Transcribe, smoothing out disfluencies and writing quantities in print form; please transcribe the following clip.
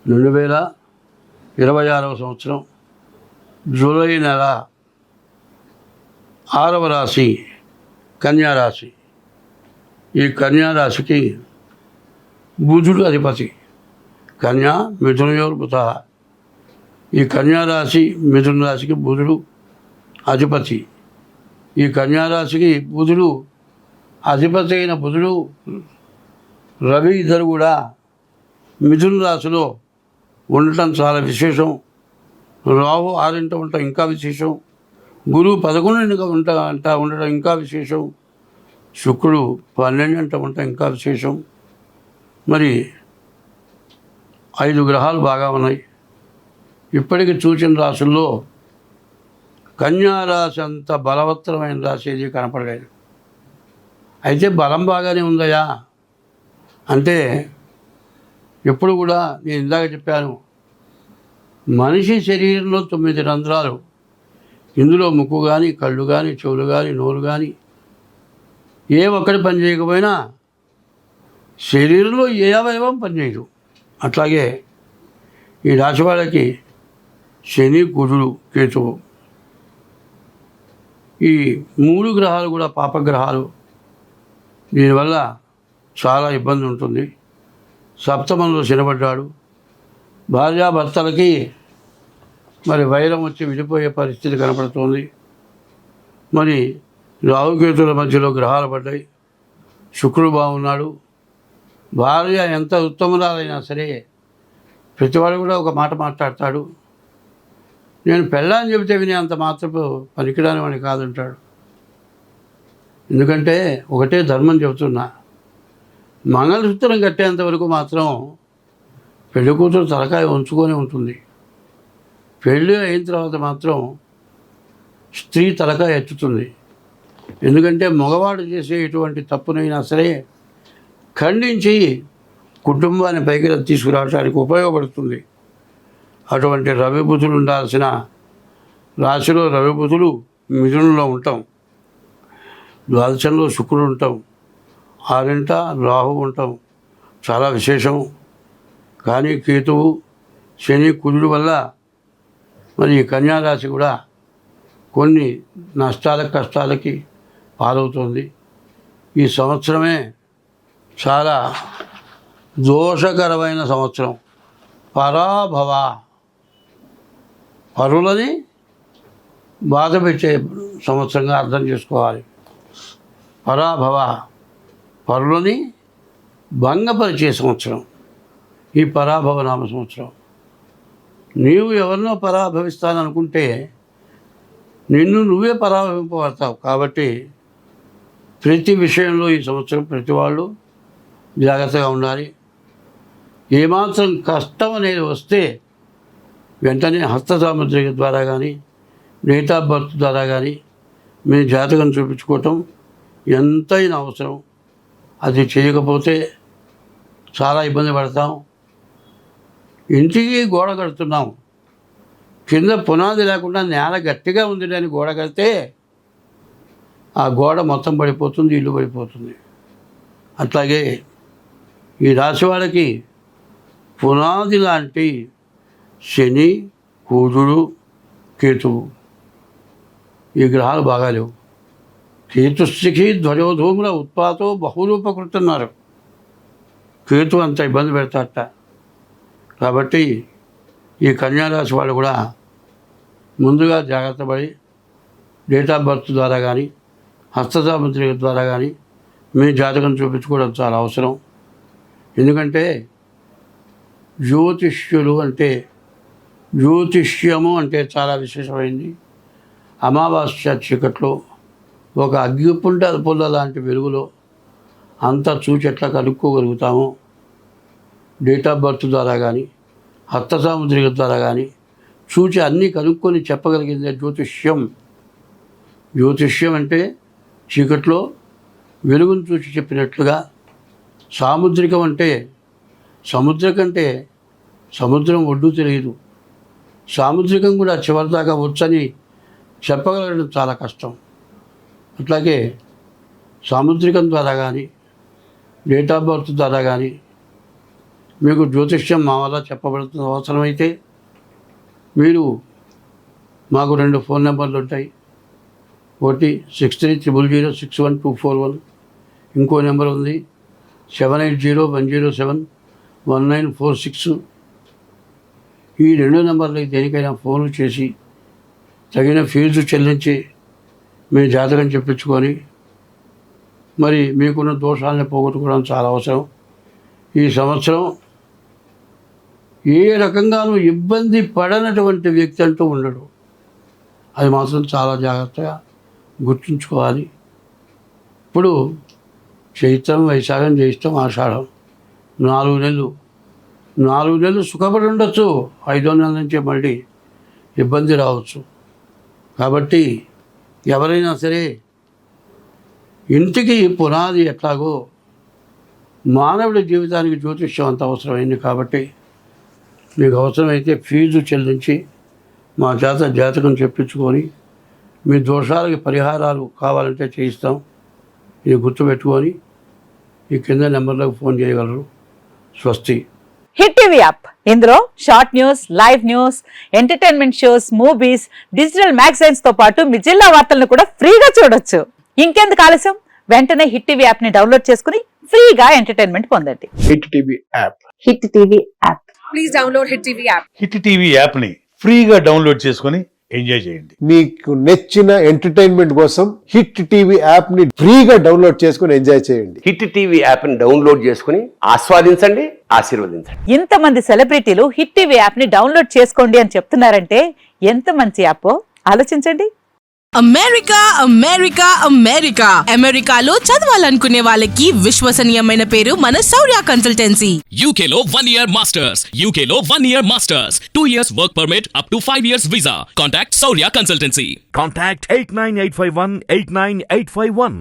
2026వ సంవత్సరం జూలై నెల 6వ రాశి కన్యారాశి. ఈ కన్యారాశికి బుధుడు అధిపతి. కన్యా మిథునయోర్ బుధ. ఈ కన్యారాశి మిథున రాశికి బుధుడు అధిపతి. ఈ కన్యారాశికి బుధుడు అధిపతి అయిన బుధుడు రవి ఇద్దరు కూడా మిథున రాశిలో ఉండటం చాలా విశేషం. రాహు 6 ఉండటం ఇంకా విశేషం. గురువు 11 ఉండటం ఇంకా విశేషం. శుక్రుడు 12 ఉండటం ఇంకా విశేషం. మరి 5 గ్రహాలు బాగా ఉన్నాయి. ఇప్పటికి సూచన రాశుల్లో కన్యారాశి అంత బలవత్తరమైన రాశి ఏది కనపడలేదు. అయితే బలం బాగానే ఉందయా అంటే ఎప్పుడు కూడా నేను ఇందాక చెప్పాను, మనిషి శరీరంలో 9 రంధ్రాలు. ఇందులో ముక్కు కానీ, కళ్ళు కానీ, చెవులు కానీ, నోరు కానీ ఏ ఒక్కటి పని చేయకపోయినా శరీరంలో ఏ అవయవం పనిచేయదు. అట్లాగే ఈ రాశి వాళ్ళకి శని, కుజుడు, కేతువు ఈ 3 గ్రహాలు కూడా పాపగ్రహాలు. దీనివల్ల చాలా ఇబ్బంది ఉంటుంది. సప్తమంలో శనిపడ్డాడు. భార్యాభర్తలకి మరి వైరం వచ్చి విడిపోయే పరిస్థితి కనపడుతోంది. మరి రాహుకేతుల మధ్యలో గ్రహాలు పడ్డాయి. శుక్రుడు బాగున్నాడు. భార్య ఎంత ఉత్తమురాలైనా సరే ప్రతివాడు కూడా ఒక మాట మాట్లాడతాడు. నేను పెళ్ళాన్ని చెబితే వినే అంత మాత్రపు పనికిరాని వాడిని కాదంటాడు. ఎందుకంటే ఒకటే ధర్మం చెబుతున్నా, మంగళసూత్రం కట్టేంత వరకు మాత్రం పెళ్లి కూతురు తలకాయ ఉంచుకొని ఉంటుంది. పెళ్ళి అయిన తర్వాత మాత్రం స్త్రీ తలకాయ ఎత్తుతుంది. ఎందుకంటే మగవాడు చేసే ఎటువంటి తప్పునైనా సరే ఖండించి కుటుంబాన్ని పైకి తీసుకురావడానికి ఉపయోగపడుతుంది. అటువంటి రవి బుధులు ఉండాల్సిన రాశిలో రవి బుధులు మిథునంలో ఉంటాం. ద్వాదశంలో శుక్రుడు ఉంటాం. 6 రాహు ఉంటాం. చాలా విశేషం. కానీ కేతువు, శని, కుజుడు వల్ల మరి ఈ కన్యారాశి కూడా కొన్ని కష్టాలకి పాలవుతుంది. ఈ సంవత్సరమే చాలా దోషకరమైన సంవత్సరం. పరాభవ, పరులని బాధ పెట్టే సంవత్సరంగా అర్థం చేసుకోవాలి. పరాభవ, పరులని భంగపరిచే సంవత్సరం ఈ పరాభవ నామ సంవత్సరం. నీవు ఎవరినో పరాభవిస్తాననుకుంటే నిన్ను నువ్వే పరాభవింపబడతావు. కాబట్టి ప్రతి విషయంలో ఈ సంవత్సరం ప్రతి వాళ్ళు జాగ్రత్తగా ఉండాలి. ఏమాత్రం కష్టం అనేది వస్తే వెంటనే హస్త సాముద్రిక ద్వారా కానీ, డేట్ ఆఫ్ బర్త్ ద్వారా కానీ మీ జాతకం చూపించుకోవటం ఎంతైనా అవసరం. అది చేయకపోతే చాలా ఇబ్బంది పడతాం. ఇంటికి గోడ కడుతున్నాం, కింద పునాది లేకుండా నేల గట్టిగా ఉంది అని గోడ కడితే ఆ గోడ మొత్తం పడిపోతుంది, ఇల్లు పడిపోతుంది. అట్లాగే ఈ రాశి వాళ్ళకి పునాది లాంటి శని, కుజుడు, కేతువు ఈ గ్రహాలు బాగాలేవు. కేతుస్థికి ధ్వజోధూముల ఉత్పాతో బహురూపకృతున్నారు. కేతు అంత ఇబ్బంది పెడతారట. కాబట్టి ఈ కన్యారాశి వాళ్ళు కూడా ముందుగా జాగ్రత్త పడి డేట్ ఆఫ్ బర్త్ ద్వారా కానీ, హస్తసాముద్రిక ద్వారా కానీ మీ జాతకం చూపించుకోవడం చాలా అవసరం. ఎందుకంటే జ్యోతిష్యము అంటే చాలా విశేషమైంది. అమావాస్య చీకట్లో ఒక పుల్ల లాంటి వెలుగులో అంతా చూచి ఎట్లా కనుక్కోగలుగుతాము. డేట్ ఆఫ్ బర్త్ ద్వారా కానీ, హస్త సాముద్రిక ద్వారా కానీ చూచి అన్నీ కనుక్కొని చెప్పగలిగిందే జ్యోతిష్యం. జ్యోతిష్యం అంటే చీకట్లో వెలుగును చూసి చెప్పినట్లుగా. సాముద్రికం అంటే సముద్రం కంటే సముద్రం ఒడ్డు తెలియదు. సాముద్రికం కూడా చివరిదాకా వచ్చని చెప్పగలగడం చాలా కష్టం. అట్లాగే సాముద్రికం ద్వారా కానీ, డేట్ ఆఫ్ బర్త్ ద్వారా కానీ మీకు జ్యోతిష్యం మా వల్ల చెప్పబడుతున్న అవసరమైతే మీరు మాకు 2 ఫోన్ నెంబర్లు ఉంటాయి. ఒకటి 6300061241, ఇంకో నెంబర్ ఉంది 7801071946. ఈ 2 నెంబర్లకి దేనికైనా ఫోన్లు చేసి తగిన ఫీజు చెల్లించి మీ జాతకం చెప్పించుకొని మరి మీకున్న దోషాలను పోగొట్టుకోవడం చాలా అవసరం. ఈ సంవత్సరం ఏ రకంగానూ ఇబ్బంది పడనటువంటి వ్యక్తి అంటూ ఉండడు. అది మాత్రం చాలా జాగ్రత్తగా గుర్తుంచుకోవాలి. ఇప్పుడు చైత్రం, వైశాఖం, జ్యేష్టం, ఆషాఢం 4 నెలలు. 4 నెలలు సుఖపడి ఉండొచ్చు, 5వ నెల నుంచే మళ్ళీ ఇబ్బంది రావచ్చు. కాబట్టి ఎవరైనా సరే ఇంటికి పునాది ఎట్లాగో మానవుడి జీవితానికి జ్యోతిష్యం అంత అవసరమైంది. కాబట్టి మీకు అవసరమైతే ఫీజు చెల్లించి మా జాతకం చెప్పించుకొని మీ దోషాలకి పరిహారాలు కావాలంటే చేయిస్తాం. ఇది గుర్తుపెట్టుకొని ఈ కింద నెంబర్లకు ఫోన్ చేయగలరు. స్వస్తి. హిట్ టీవీ యాప్, ఇందులో short news, live news, entertainment shows, movies, digital magazines తో పాటు మీ జిల్లా వార్తలను కూడా ఫ్రీగా చూడొచ్చు. ఇంకెందుకు ఆలస్యం, వెంటనే హిట్ టీవీ యాప్ ని డౌన్లోడ్ చేసుకుని ఫ్రీగా ఎంటర్టైన్మెంట్ పొందండి. Hit TV app. Hit TV app. Please download hit TV app. Hit TV app ని ఫ్రీగా డౌన్లోడ్ చేసుకొని ఎంజాయ్ చేయండి. మీకు నచ్చిన ఎంటర్టైన్మెంట్ కోసం హిట్ టీవీ యాప్ ని ఫ్రీగా డౌన్లోడ్ చేసుకొని ఎంజాయ్ చేయండి. హిట్ టీవీ యాప్ ని డౌన్లోడ్ చేసుకుని ఆస్వాదించండి, ఆశీర్వదించండి. ఇంతమంది సెలబ్రిటీలు హిట్ టీవీ యాప్ ని డౌన్లోడ్ చేసుకోండి అని చెప్తున్నారంటే ఎంత మంచి యాప్ ఆలోచించండి. అమెరికా అమెరికా అమెరికా అమెరికాలో చదవాలనుకునే వాళ్ళకి విశ్వసనీయమైన పేరు మన శౌర్య కన్సల్టెన్సీ. UK లో 1 year masters. UK లో 1 year masters. 2 years work permit up to 5 years visa. Contact Saurya Consultancy. Contact 89851 89851.